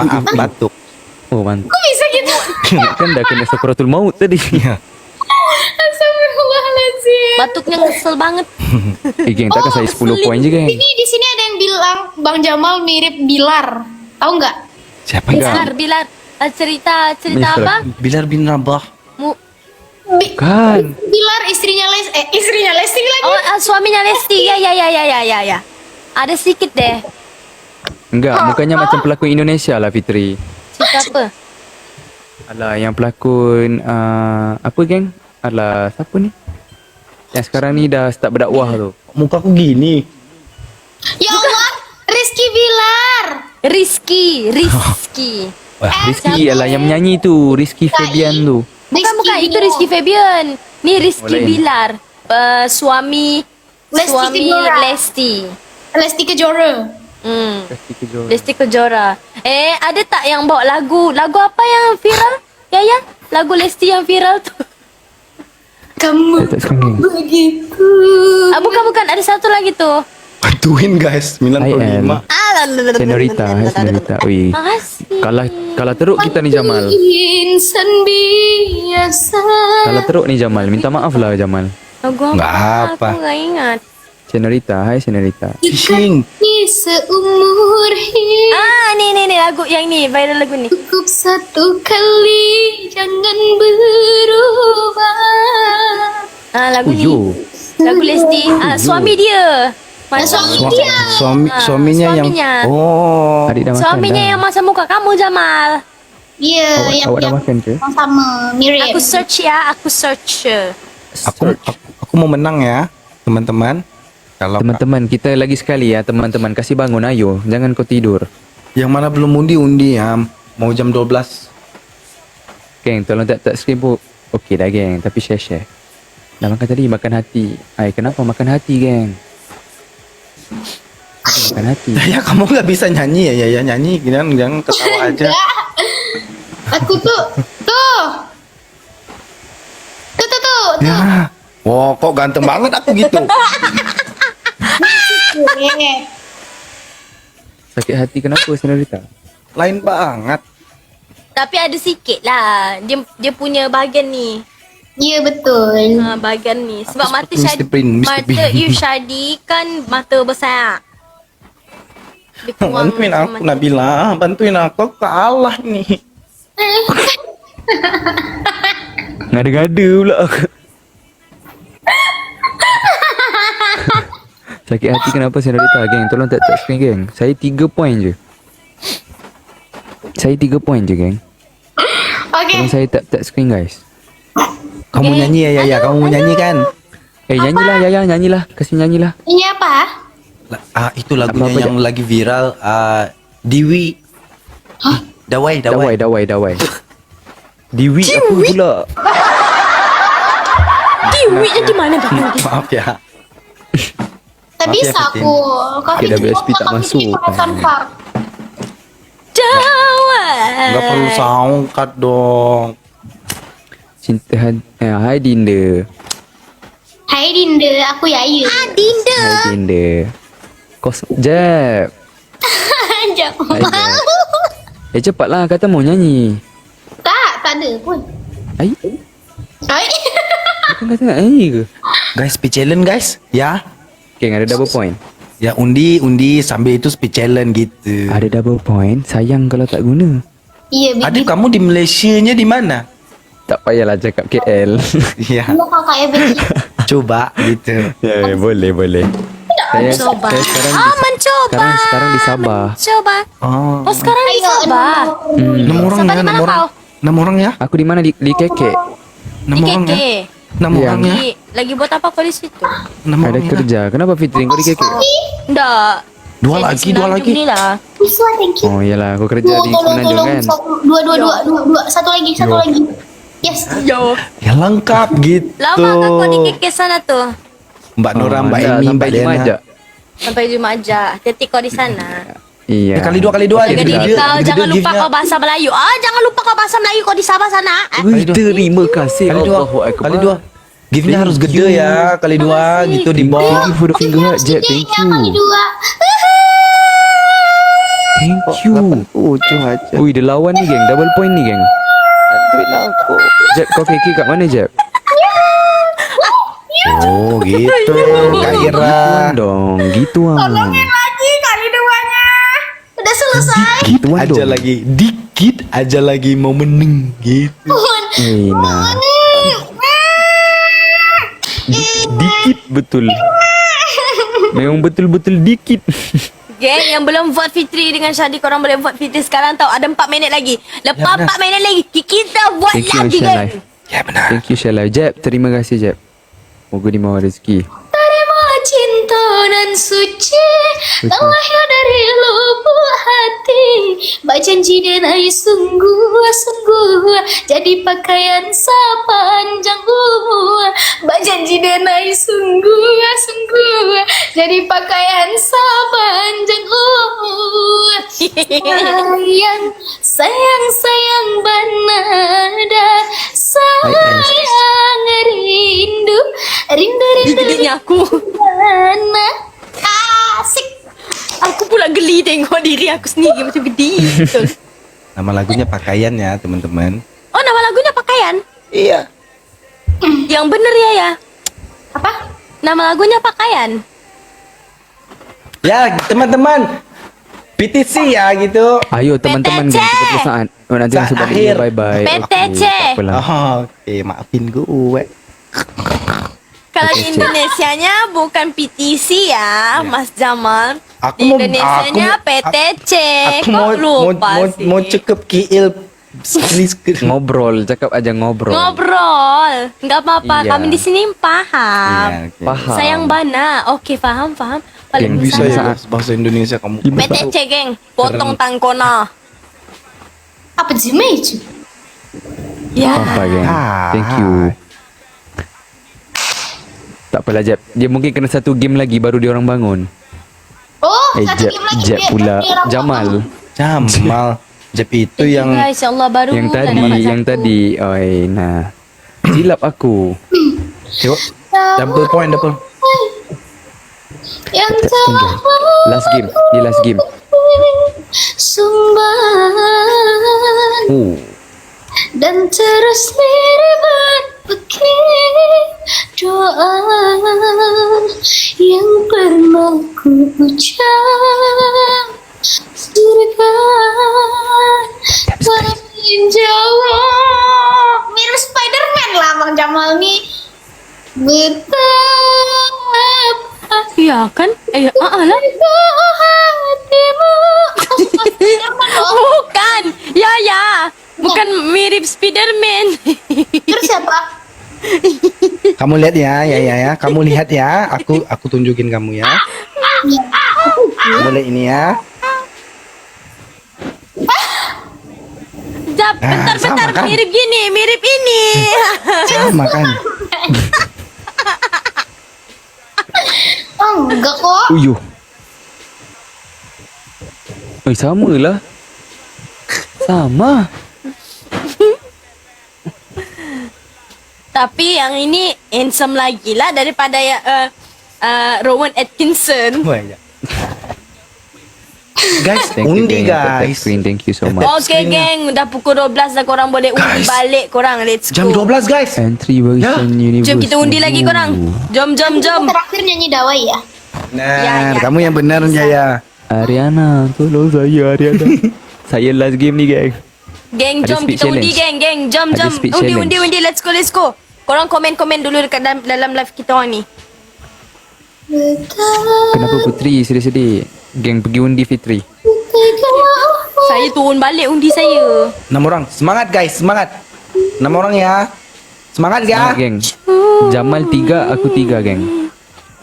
Maaf, batuk. Oh mantap. Kok bisa gitu? Kan dah kena sakaratul maut tadi. Astagfirullahaladzim. Batuknya ngesel banget. Geng, tak saya 10 poin je geng. Ini di sini ada yang bilang Bang Jamal mirip Bilar. Tahu nggak? Siapa ya? Bilar. Cerita Bilar. apa? Bilar bin Rabah. Kan. Bilar istrinya Lesti lagi. Oh, suaminya Lesti. Ya. Ada sedikit deh. Enggak, mukanya macam pelakon Indonesia lah Fitri. Cerita apa? Alah, yang pelakon apa geng? Alah, siapa ni? Yang sekarang ni dah start berdakwah tu. Muka aku gini. Ya Allah, Rizky Bilar. Rizky. Wah, Rizky adalah yang menyanyi tu, Rizky Febian tu. Bukan itu Rizky Febian. Ni Rizky lain. Bilar. Suami Kejora. Lesti Kejora. Rizky Kejora. Lesti Kejora. Ada tak yang bawa lagu apa yang viral? Ya. Lagu Lesti yang viral tu. Kamu Tak sekarang. begitu. Bukan. Ada satu lagi tu. Bantuin guys, 95. Senorita. Ui. Makasih. Kalau teruk kita ni Jamal. Insan biasa. Kalau teruk ni Jamal, minta maaf lah Jamal. Lagu Nggak apa. Aku nggak ingat. Senorita, hai Senorita. Fishing. Di seumur hidup Ni lagu yang ni, viral lagu ni. cukup satu kali, jangan berubah. Lagu ni. Uyo. Lagu Lesti. Suami dia. Suaminya yang suaminya. oh. Adik dah makan Suaminya dah. yang masa muka kamu Jamal. Iya, Awak dah makan ke? yang sama mirip. Aku search. Aku mau menang ya, teman-teman. Kalau Teman-teman, kita lagi sekali ya teman-teman. Kasih bangun ayo, jangan kau tidur. yang mana belum undi ya, mau jam 12. Geng, tolong tak skip bu. Okey dah geng, tapi share. Dah makan tadi, makan hati. Kenapa makan hati geng? Makan hati. Ya kamu nggak bisa nyanyi ya nyanyi, jangan ketawa aja. Aku tuh. Ya. Wow, kok ganteng banget aku gitu. Sakit hati kenapa Senorita? Lain banget. Tapi ada sikit lah. Dia punya bahagian ni. Iya betul. Bahagian ni. Sebab Aku mata seperti Mr. Bean, Mr. mata Bean. you Shadi kan mata besar. Dia kurang Bantuin aku mata. Nabila, bantuin aku kalah nih. Ngada-ngada pula. Sakit hati kenapa Senorita geng? Tolong tak screen geng. Saya 3 poin je. Geng. Oke. Tolong saya tak screen guys. Kamu nyanyi ya, kamu mau nyanyi kan? Nyanyilah Yaya, nyanyilah. Kasih nyanyilah. Ini apa? Itu lagunya Apa-apa yang lagi viral. Diwi. Hah? Dawai. Dawai. Diwi apa pula? Diwi di mana dah? Maaf ya. Tak Maaf ya, bisa Fatin. aku. Kau Okay, WSP tak masuk. Park. Jawab. Nggak perlu soundcard dong. Cinta hai Dinda. Hai Dinda, aku Yayu. Dinda. Hai Dinda. Jeb. Jangan Hai, malu. Cepatlah kata mau nyanyi. Tak ada pun. Ai, Hai. bukan kata nak nyanyi ke? Guys, speed challenge guys. Ya. Geng, ada double point. Ya undi sambil itu speed challenge gitu. Ada double point, sayang kalau tak guna. Iya, Adik kamu di Malaysia-nya di mana? Tak payahlah cakap KL. Iya. Lu kau kayak begitu. Coba gitu. Ya, boleh. Saya Mencoba. sekarang Mencoba. sekarang di Sabah. Coba. Oh. Oh, sekarang di Ayo, Sabah. Enam orang Sabah ya, di mana 6 orang. kau? 6 orang ya? Aku di mana di Kekek. 6 Di orang ya? KK. 6 Iya. orang ya? Lagi buat apa kau di situ? 6 Ada orang ya? kerja. Kenapa Fitri kau di Kekek? Enggak. Dua lagi. Ni lah. Bisa, thank you. Oh iyalah, aku kerja di Semenanjung kan. Dua. Satu lagi. Yes. Yo. Ya lengkap gitu. Lama kan kau di KK sana tuh? Mbak Nora, Mbak anda Emi, sampai Mbak Jumat Diana. je. Sampai Jumat aja. Hati kau di sana. Iya. Kali dua. Jaga Gitu, diri gitu, kau, gitu, jangan lupa gift-nya. kau bahasa Melayu. Jangan lupa kau bahasa Melayu kau di Sabah sana. Wih, terima kasih. Kali dua. Allahu Akbar. Kali dua. Giftnya harus Thank gede you. ya. Kali dua gitu di Thank bawah. you for the finger heart, Jeb. Jadi Thank yang kali you. dua. Thank Kok you. 87 aja. Ui, dia lawan ni geng. Double point ni geng. Bantuin aku. Jeb, kau kiki kat mana Jeb? Oh gitu Kak Ira. Dong, gituan. Tolongin lagi kali duanya. Udah selesai. Gituan Aja dong. lagi, dikit aja lagi mau menang gitu. Eh, nah. Dikit betul. Memang betul-betul dikit. Geng, yang belum vote Fitri dengan Syadi, korang boleh vote Fitri sekarang tau. Ada 4 minit lagi. Lepas benar. 4 minit lagi, kita vote Thank you lagi, Aisyah geng. Live. Ya benar. Thank you Syah Live. Jeb, terima kasih Jeb. Moga dimawar rezeki. Terimalah cinta dan suci terlahir dari lubuk hati. Mbak janji denai sungguh-sungguh jadi pakaian sepanjang umur. Mbak janji denai sungguh-sungguh jadi pakaian sepanjang umur. Sayang, sayang, sayang banada. Sayang, rindu, rindu, rindu. Gelinya aku. Mana asik. Aku pula geli tengok diri aku sendiri macam gedi. Betul. Nama lagunya Pakaian ya teman-teman. Oh, nama lagunya Pakaian? Iya. Yang bener ya? Apa? Nama lagunya Pakaian? Ya teman-teman, PTC ya gitu. Ayo teman-teman PTC. geng, 30 saat. Oh, nanti Saat langsung balik. akhir. Bye-bye. PTC. Tak apalah. Oh, oke, maafin gue. Kalau PTC. di Indonesianya bukan PTC ya, Mas Jamal. Aku Di mau- Indonesianya aku- PTC. Aku Kok mau lupa sih? mau cekep kiil please. Ngobrol, cakap aja ngobrol. Ngobrol. Enggak apa-apa, Iya. kami di sini paham. Iya, oke. Paham. Sayang bana. Oke, paham. Geng, Bisa Waalaikumsalam. ya bahasa Indonesia kamu. PTC, geng. Potong tangkona. Apa sih itu? Ya. Apa geng? Ah. Thank you. Tak apalah Jeb. Dia mungkin kena satu game lagi baru dia orang bangun. Oh, satu Jeb, game lagi. Jeb Biar pula. nanti orang Jamal. Jamal. Jeb itu yang Guys, ya Allah baru Yang lah tadi, dapat yang satu. tadi. Oi, nah. Silap aku. Yuk, double point double. yang Tunggu. telah Last game. Ni last game. sumbangan Oh. dan terus diriman pakai doa yang pernah ku ucap surga paling jauh. Mirip Spiderman lah Bang Jamal nih. Betapa Iya kan? Lah. hatimu. Bukan. Ya. Bukan mirip Spiderman. Terus siapa? Kamu lihat ya. Kamu lihat ya. Aku tunjukin kamu ya. Kamu lihat ini ya. Jap, bentar, sama kan? mirip gini, mirip ini. Sama kan? Oh, enggak kok. Uyuh. Sama lah. Sama. Tapi yang ini handsome lagi lah daripada ya Rowan Atkinson. Wah, ya. Guys, Thank you undi geng. Yang tap guys. screen. Thank you so much. Okey geng, dah pukul 12 dah, korang boleh undi Guys. balik korang. Let's Jam go. 12 guys. Entry version universe. Jom kita undi lagi korang. Jom. Terakhir nyanyi Dawai ya. Nah, Ya. kamu yang benar Jaya. Ariana, tolong saya Ariana. Saya last game ni geng. Geng, Ada jom speed kita undi challenge. geng. Jom. Ada speed challenge. Undi. Let's go. Korang komen-komen dulu dekat dalam live kita orang ni. Kenapa Putri sedih-sedih? Geng pergi undi Fitri. Saya turun balik undi saya. 6 orang. Semangat guys, semangat. 6 orang ya. Semangat ya. Geng. Jamal 3, aku 3 geng.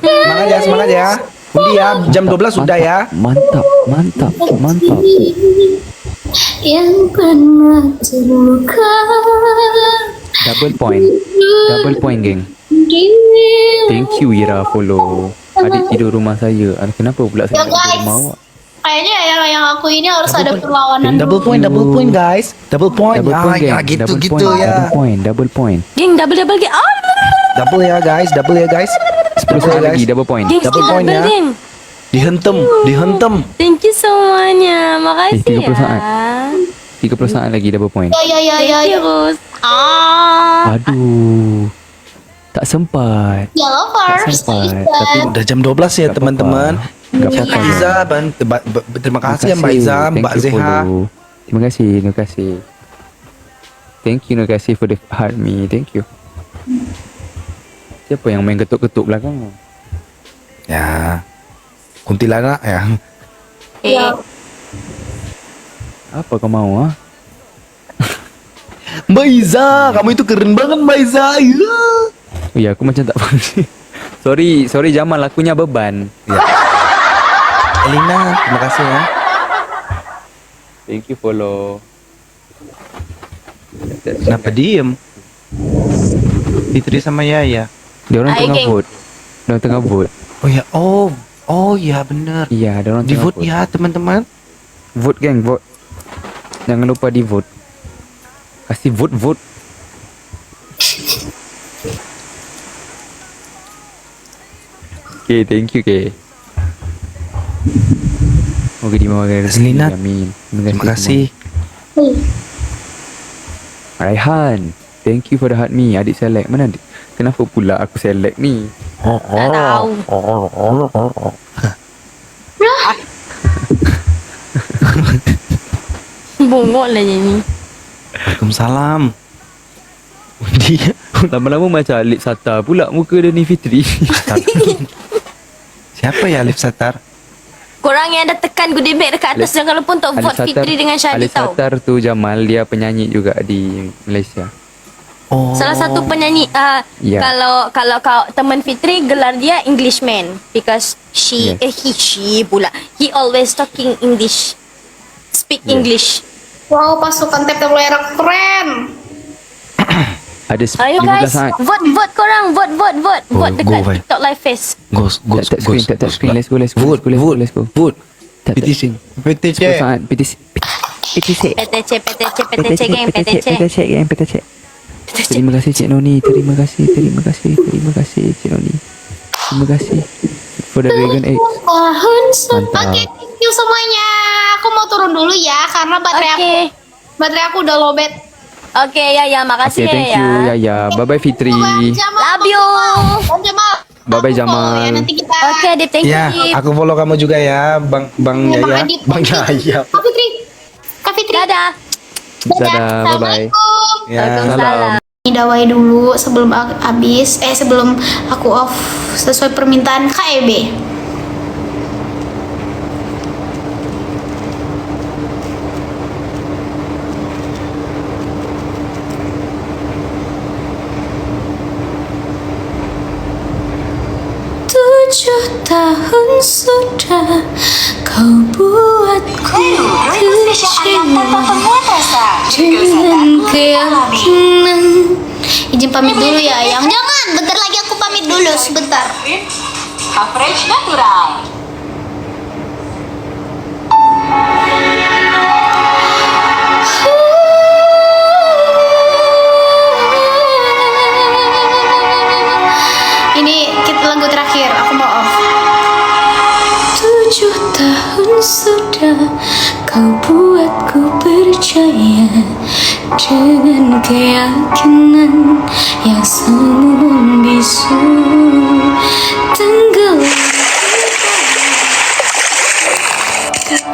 Semangat ya. Undi ya, jam 12 sudah ya. Mantap. Yang pernah terluka Double point geng. di Thank you Ira follow. Adik tidur rumah saya. Kenapa pula Ya saya tidur guys, rumah awak? kayaknya yang aku ini harus ada perlawanan. Double point guys. Double point. Double point geng. Ya, gitu Double gitu point, ya. Double point. Geng, double geng. Double ya guys. 10 saat lagi double point. Geng, Double double point ya. geng. Dihentem. Thank you semuanya. Makasih 30 saat. ya. 30 saat lagi double point. Ya. Thank you, Rose. Aduh. Tak sempat. Ya lovers. Sempat. Tapi Udah jam 12 ya Gak teman-teman. Gak Cak apa-apa. Iza, terima kasih ya Mbak Iza, Thank Mbak you, Zeha. follow. Terima kasih. Thank you for the heart me. Thank you. Siapa yang main ketuk-ketuk belakang? Ya, kuntilanak ya. Ya. Apa kau mau ah? Mbak Iza, kamu itu keren banget Mbak Iza. Ya. Oh ya, aku macam tak faham. sorry Jamal, lakunya beban. Ya. Elina, terima kasih ya. Thank you follow. Kenapa diem? Fitri sama Yaya. Dia orang Hai, tengah geng. vote. Dia orang tengah vote. Oh ya bener. Iya, dia orang Di tengah vote ya teman-teman. Vote geng, vote. Jangan lupa di vote. Kasih vote. Okay, thank you ke. Moga dimawari rezeki. Selina. Amin. Terima kasih. Raihan, thank you for the heart me. Adik select. Mana adik? Kenapa pula aku select ni? Tak tahu. Bongok lah je ni. Waalaikumsalam. Dia lama-lama macam Alip Sata pula muka dia ni Fitri. Siapa ya Alif Satar? Korang yang dah tekan goodie bag dekat atas jangan lupa untuk vote Fitri dengan Syahdi Alip tau. Satar tu Jamal, dia penyanyi juga di Malaysia. Oh. Salah satu penyanyi Ya. kalau kau teman Fitri gelar dia Englishman because she he always talking English. Speak Yes. English. Wow, pasukan TPWR keren. Ada Ayo 15 guys, saat. vote korang, vote Go, dekat go, Vai. TikTok live face. Tak screen, tak screen. Let's go. Vote. Tak. Petition. 10 saat. Petisi. PTC geng, PTC. PTC. Terima kasih Cik Noni. Terima kasih Cik Noni. Terima kasih for the Dragon Egg. Tahun Mantap. Oke, thank you semuanya. Aku mau turun dulu ya karena baterai aku udah lowbat. Oke, ya, makasih Okay, thank ya. you Yaya. Bye bye Fitri. Love you. Bang Jamal. Bye bye Aku follow Jamal. Ya, nanti kita. Oke, Adip, thank you. Ya, Adip. aku follow kamu juga ya, Bang Ya, Bang Yaya. Adip. Bang Yaya. Kak Fitri. Kak Fitri. Dadah. Dadah, bye bye. Assalamualaikum. Ya. Waalaikumsalam. Ini dawai dulu sebelum sebelum aku off sesuai permintaan KEB. Tujuh tahun sudah kau buatku kecewa dengan keyakinan. Izin pamit dulu ya Ayang. Jangan, bentar lagi aku pamit dulu sebentar. Coverage natural. Ini kita lagu terakhir, aku mau off. 7 tahun sudah kau buatku percaya dengan keyakinan yang semu membisu tenggelam.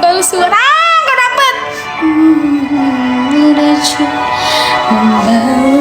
Kalau suara nggak dapet. Meraju membawa